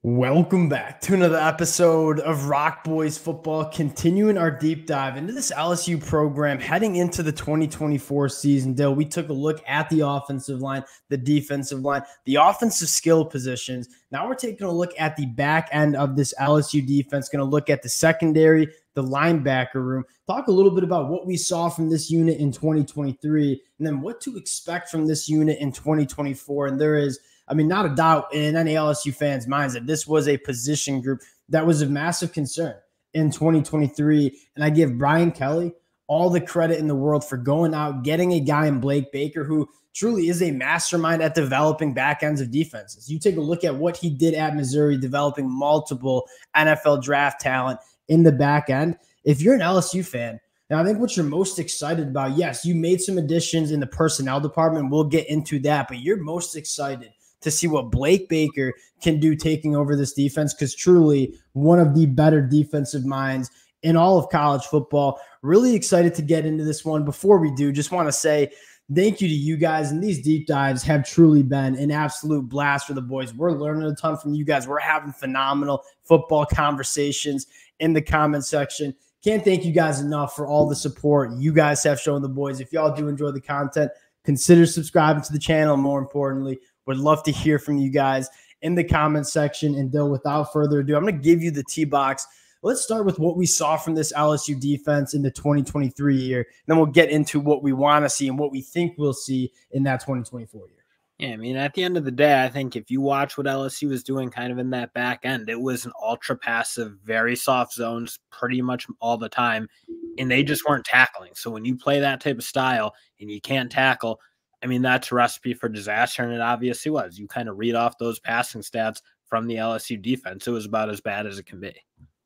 Welcome back to another episode of Rock Boys Football, continuing our deep dive into this LSU program heading into the 2024 season. Dale, we took a look at the offensive line, the defensive line, the offensive skill positions. Now we're taking a look at the back end of this LSU defense, going to look at the secondary, the linebacker room, talk a little bit about what we saw from this unit in 2023, and then what to expect from this unit in 2024. And there is not a doubt in any LSU fans' minds that this was a position group that was of massive concern in 2023. And I give Brian Kelly all the credit in the world for going out, getting a guy in Blake Baker who truly is a mastermind at developing back ends of defenses. You take a look at what he did at Missouri, developing multiple NFL draft talent in the back end. If you're an LSU fan, and I think what you're most excited about, yes, you made some additions in the personnel department. We'll get into that, but you're most excited to see what Blake Baker can do taking over this defense, because truly one of the better defensive minds in all of college football. Really excited to get into this one. Before we do, just want to say thank you to you guys. And these deep dives have truly been an absolute blast for the boys. We're learning a ton from you guys. We're having phenomenal football conversations in the comment section. Can't thank you guys enough for all the support you guys have shown the boys. If y'all do enjoy the content, consider subscribing to the channel. More importantly, would love to hear from you guys in the comments section. And Dill, without further ado, I'm going to give you the tee box. Let's start with what we saw from this LSU defense in the 2023 year. And then we'll get into what we want to see and what we think we'll see in that 2024 year. Yeah, at the end of the day, I think if you watch what LSU was doing kind of in that back end, it was an ultra passive, very soft zones pretty much all the time, and they just weren't tackling. So when you play that type of style and you can't tackle, that's a recipe for disaster, and it obviously was. You kind of read off those passing stats from the LSU defense. It was about as bad as it can be.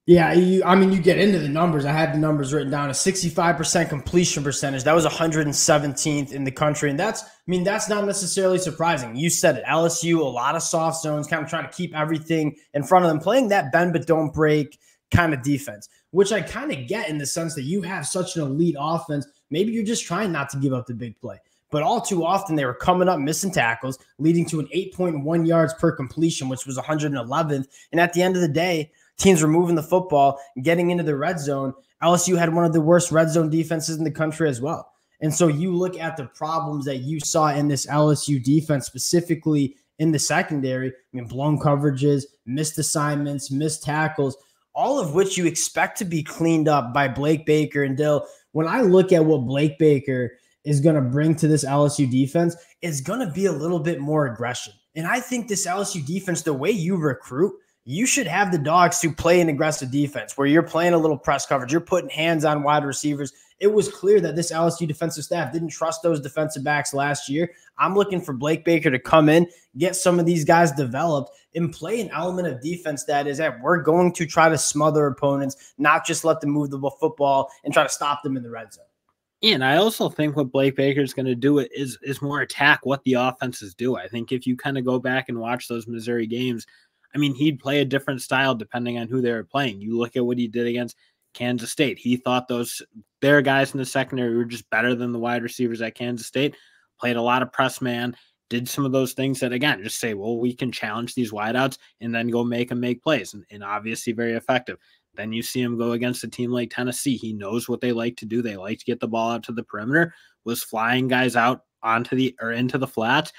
Yeah, you get into the numbers. I had the numbers written down. A 65% completion percentage. That was 117th in the country. And that's not necessarily surprising. You said it. LSU, a lot of soft zones, kind of trying to keep everything in front of them, playing that bend but don't break kind of defense, which I kind of get in the sense that you have such an elite offense. Maybe you're just trying not to give up the big play. But all too often, they were coming up, missing tackles, leading to an 8.1 yards per completion, which was 111th. And at the end of the day, teams were moving the football, getting into the red zone. LSU had one of the worst red zone defenses in the country as well. And so you look at the problems that you saw in this LSU defense, specifically in the secondary. Blown coverages, missed assignments, missed tackles, all of which you expect to be cleaned up by Blake Baker. And Dill, when I look at what Blake Baker is going to bring to this LSU defense, it's going to be a little bit more aggression. And I think this LSU defense, the way you recruit, you should have the dogs to play an aggressive defense where you're playing a little press coverage. You're putting hands on wide receivers. It was clear that this LSU defensive staff didn't trust those defensive backs last year. I'm looking for Blake Baker to come in, get some of these guys developed, and play an element of defense that is that we're going to try to smother opponents, not just let them move the football and try to stop them in the red zone. And I also think what Blake Baker is going to do is more attack what the offenses do. I think if you kind of go back and watch those Missouri games, he'd play a different style depending on who they were playing. You look at what he did against Kansas State. He thought their guys in the secondary were just better than the wide receivers at Kansas State, played a lot of press man, did some of those things that, again, just say, well, we can challenge these wideouts and then go make them make plays, and obviously very effective. Then you see him go against a team like Tennessee. He knows what they like to do. They like to get the ball out to the perimeter, was flying guys out into the flats,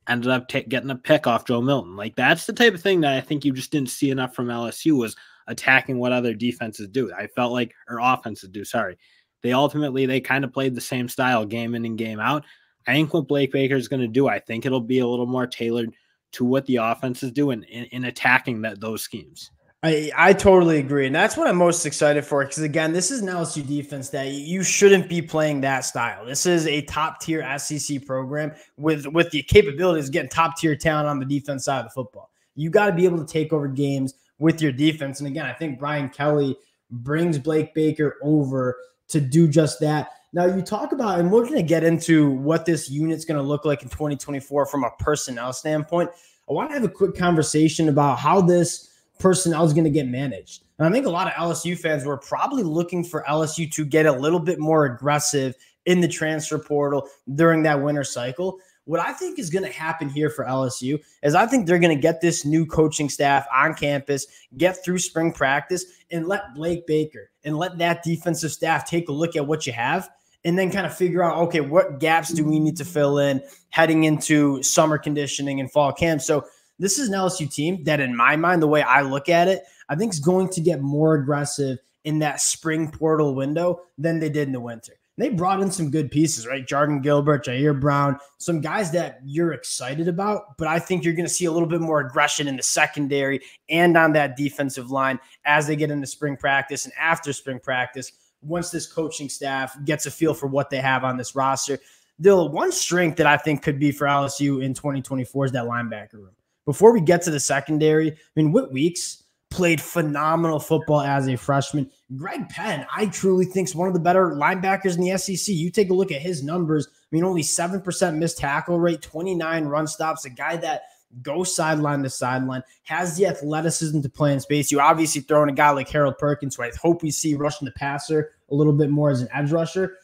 ended up getting a pick off Joe Milton. That's the type of thing that I think you just didn't see enough from LSU, was attacking what other defenses do. I felt like, or offenses do, sorry. They kind of played the same style game in and game out. I think what Blake Baker is going to do, I think it'll be a little more tailored to what the offenses do in attacking those schemes. I totally agree. And that's what I'm most excited for. Because again, this is an LSU defense that you shouldn't be playing that style. This is a top tier SEC program with the capabilities of getting top tier talent on the defense side of the football. You got to be able to take over games with your defense. And again, I think Brian Kelly brings Blake Baker over to do just that. Now you talk about, and we're going to get into what this unit's going to look like in 2024 from a personnel standpoint. I want to have a quick conversation about how this personnel is going to get managed. And I think a lot of LSU fans were probably looking for LSU to get a little bit more aggressive in the transfer portal during that winter cycle. What I think is going to happen here for LSU is I think they're going to get this new coaching staff on campus, get through spring practice, and let Blake Baker and let that defensive staff take a look at what you have and then kind of figure out, okay, what gaps do we need to fill in heading into summer conditioning and fall camp. So this is an LSU team that, in my mind, the way I look at it, I think is going to get more aggressive in that spring portal window than they did in the winter. They brought in some good pieces, right? Jordan Gilbert, Jair Brown, some guys that you're excited about, but I think you're going to see a little bit more aggression in the secondary and on that defensive line as they get into spring practice and after spring practice, once this coaching staff gets a feel for what they have on this roster. The one strength that I think could be for LSU in 2024 is that linebacker room. Before we get to the secondary, I mean, Whit Weeks played phenomenal football as a freshman. Greg Penn, I truly think, is one of the better linebackers in the SEC. You take a look at his numbers. I mean, only 7% missed tackle rate, 29 run stops, a guy that goes sideline to sideline, has the athleticism to play in space. You obviously throw in a guy like Harold Perkins, who I hope we see rushing the passer a little bit more as an edge rusher.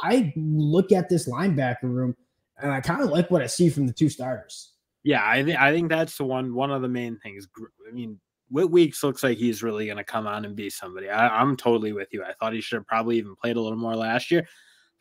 I look at this linebacker room, and I kind of like what I see from the two starters. Yeah, I think that's one of the main things. I mean, Whit Weeks looks like he's really going to come on and be somebody. I'm totally with you. I thought he should have probably even played a little more last year.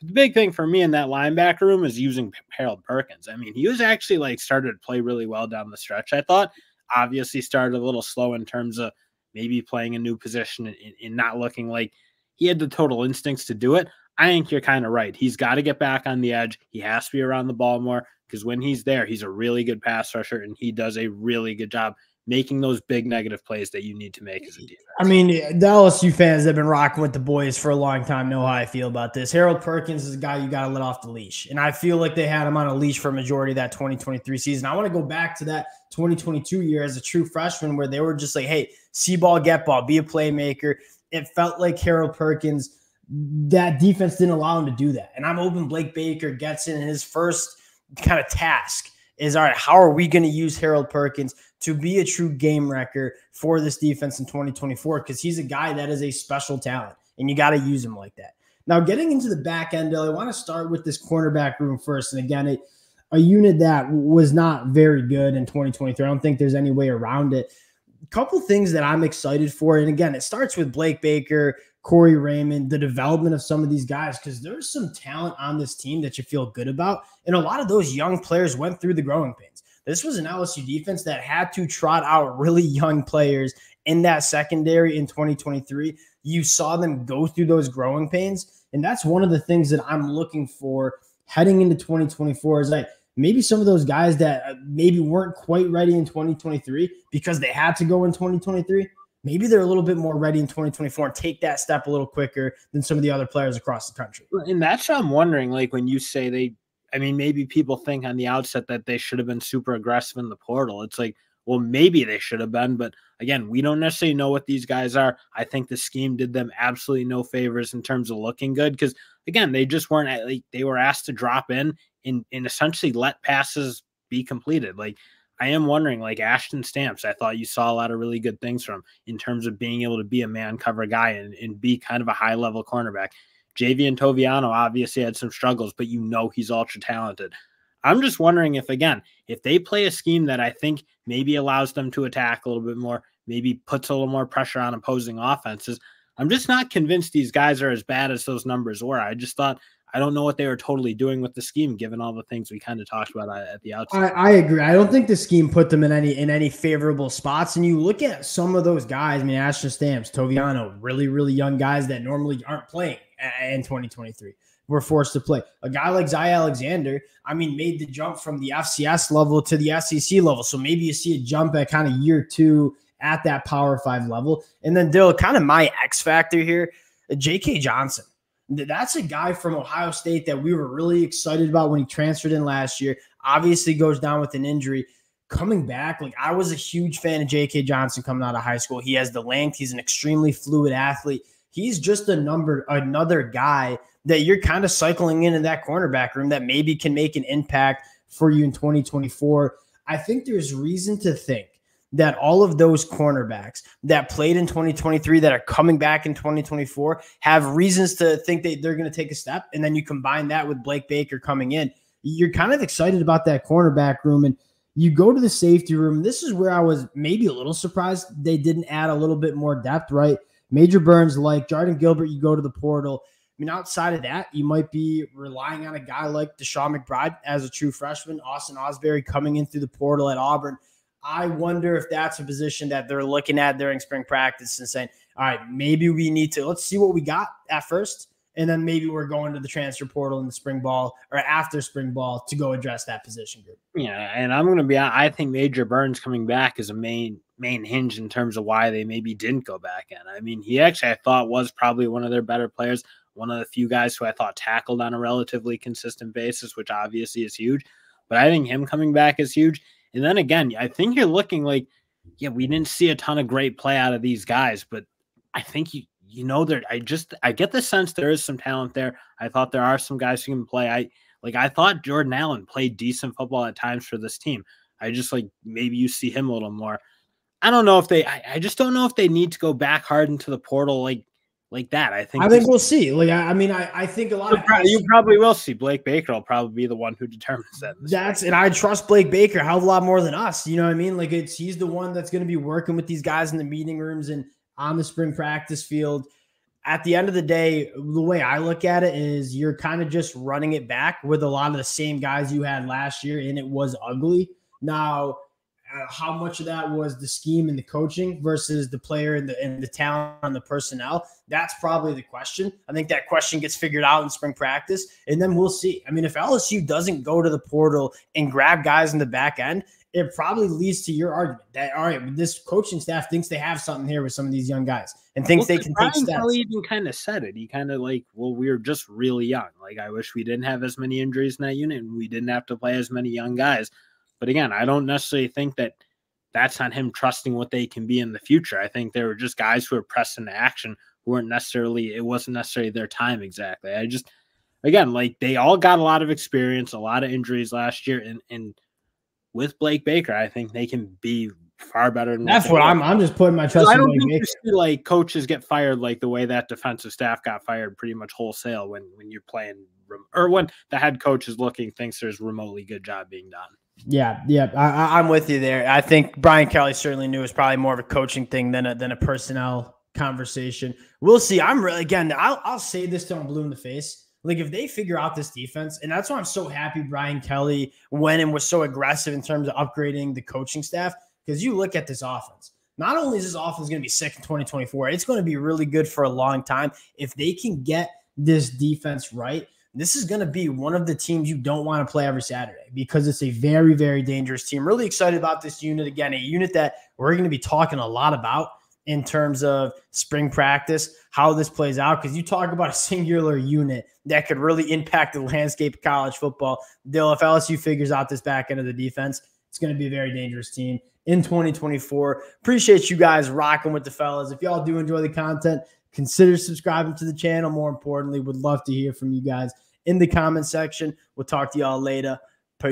But the big thing for me in that linebacker room is using Harold Perkins. I mean, he was actually started to play really well down the stretch. I thought obviously started a little slow in terms of maybe playing a new position and not looking like he had the total instincts to do it. I think you're kind of right. He's got to get back on the edge. He has to be around the ball more because when he's there, he's a really good pass rusher and he does a really good job making those big negative plays that you need to make as a defense. I mean, the LSU fans that have been rocking with the boys for a long time know how I feel about this. Harold Perkins is a guy you got to let off the leash. And I feel like they had him on a leash for a majority of that 2023 season. I want to go back to that 2022 year as a true freshman where they were just like, hey, see ball, get ball, be a playmaker. It felt like Harold Perkins, that defense didn't allow him to do that. And I'm hoping Blake Baker gets in his first kind of task is, all right, how are we going to use Harold Perkins to be a true game wrecker for this defense in 2024? Because he's a guy that is a special talent, and you got to use him like that. Now, getting into the back end, I want to start with this cornerback room first. And again, a unit that was not very good in 2023. I don't think there's any way around it. A couple things that I'm excited for, and again, it starts with Blake Baker, Corey Raymond, the development of some of these guys, because there's some talent on this team that you feel good about. And a lot of those young players went through the growing pains. This was an LSU defense that had to trot out really young players in that secondary in 2023. You saw them go through those growing pains. And that's one of the things that I'm looking for heading into 2024 is like maybe some of those guys that maybe weren't quite ready in 2023 because they had to go in 2023. Maybe they're a little bit more ready in 2024 and take that step a little quicker than some of the other players across the country. And that's what I'm wondering, like when you say maybe people think on the outset that they should have been super aggressive in the portal. It's like, well, maybe they should have been, but again, we don't necessarily know what these guys are. I think the scheme did them absolutely no favors in terms of looking good because, again, they just weren't they were asked to drop in and essentially let passes be completed. Like, I am wondering, like Ashton Stamps, I thought you saw a lot of really good things from in terms of being able to be a man cover guy and be kind of a high level cornerback. Javian Toviano obviously had some struggles, but he's ultra talented. I'm just wondering if they play a scheme that I think maybe allows them to attack a little bit more, maybe puts a little more pressure on opposing offenses. I'm just not convinced these guys are as bad as those numbers were. I just thought, I don't know what they were totally doing with the scheme, given all the things we kind of talked about at the outset. I agree. I don't think the scheme put them in any favorable spots. And you look at some of those guys, I mean, Ashton Stamps, Toviano, really, really young guys that normally aren't playing in 2023. Were forced to play. A guy like Zy Alexander, I mean, made the jump from the FCS level to the SEC level. So maybe you see a jump at kind of year 2 at that Power 5 level. And then, Dill, kind of my X factor here, J.K. Johnson. That's a guy from Ohio State that we were really excited about when he transferred in last year. Obviously goes down with an injury. Coming back, like I was a huge fan of J.K. Johnson coming out of high school. He has the length. He's an extremely fluid athlete. He's just another guy that you're kind of cycling in that cornerback room that maybe can make an impact for you in 2024. I think there's reason to think that all of those cornerbacks that played in 2023 that are coming back in 2024 have reasons to think that they're going to take a step. And then you combine that with Blake Baker coming in. you're kind of excited about that cornerback room. And you go to the safety room. This is where I was maybe a little surprised they didn't add a little bit more depth, right? Major Burns, like Jordan Gilbert, you go to the portal. I mean, outside of that, you might be relying on a guy like Deshaun McBride as a true freshman, Austin Osbury coming in through the portal at Auburn. I wonder if that's a position that they're looking at during spring practice and saying, all right, maybe we need to, let's see what we got at first. And then maybe we're going to the transfer portal in the spring ball or after spring ball to go address that position group. Yeah, and I'm going to be, I think Major Burns coming back is a main hinge in terms of why they maybe didn't go back in. I mean, he actually, I thought, was probably one of their better players, one of the few guys who I thought tackled on a relatively consistent basis, which obviously is huge. But I think him coming back is huge. And then again, I think you're looking like, yeah, we didn't see a ton of great play out of these guys, but I think you know that I get the sense there is some talent there. I thought there are some guys who can play. I thought Jordan Allen played decent football at times for this team. I just maybe you see him a little more. I don't know if I just don't know if they need to go back hard into the portal like that. I think we'll see. I think a lot of you probably will see. Blake Baker will probably be the one who determines that. And I trust Blake Baker a hell of a lot more than us. You know what I mean? He's the one that's going to be working with these guys in the meeting rooms and on the spring practice field. At the end of the day, the way I look at it is you're kind of just running it back with a lot of the same guys you had last year, and it was ugly. Now, how much of that was the scheme and the coaching versus the player and the talent and the personnel? That's probably the question. I think that question gets figured out in spring practice, and then we'll see. I mean, if LSU doesn't go to the portal and grab guys in the back end, it probably leads to your argument that, all right, this coaching staff thinks they have something here with some of these young guys and thinks they can take steps. Brian Kelly even kind of said it. He kind of we're just really young. I wish we didn't have as many injuries in that unit and we didn't have to play as many young guys. But again, I don't necessarily think that that's on him trusting what they can be in the future. I think they were just guys who were pressed into action who it wasn't necessarily their time exactly. They all got a lot of experience, a lot of injuries last year, and with Blake Baker, I think they can be far better than that's what I'm just putting my trust in. I don't think you see coaches get fired the way that defensive staff got fired pretty much wholesale when you're playing or when the head coach is thinks there's remotely good job being done. Yeah. I'm with you there. I think Brian Kelly certainly knew it was probably more of a coaching thing than a personnel conversation. We'll see. I'll say this till I'm blue in the face. If they figure out this defense, and that's why I'm so happy Brian Kelly went and was so aggressive in terms of upgrading the coaching staff, because you look at this offense. Not only is this offense going to be sick in 2024, it's going to be really good for a long time. If they can get this defense right, this is going to be one of the teams you don't want to play every Saturday because it's a very, very dangerous team. Really excited about this unit. Again, a unit that we're going to be talking a lot about in terms of spring practice, how this plays out, because you talk about a singular unit that could really impact the landscape of college football. Dill, if LSU figures out this back end of the defense, it's going to be a very dangerous team in 2024. Appreciate you guys rocking with the fellas. If y'all do enjoy the content, consider subscribing to the channel. More importantly, would love to hear from you guys in the comment section. We'll talk to y'all later.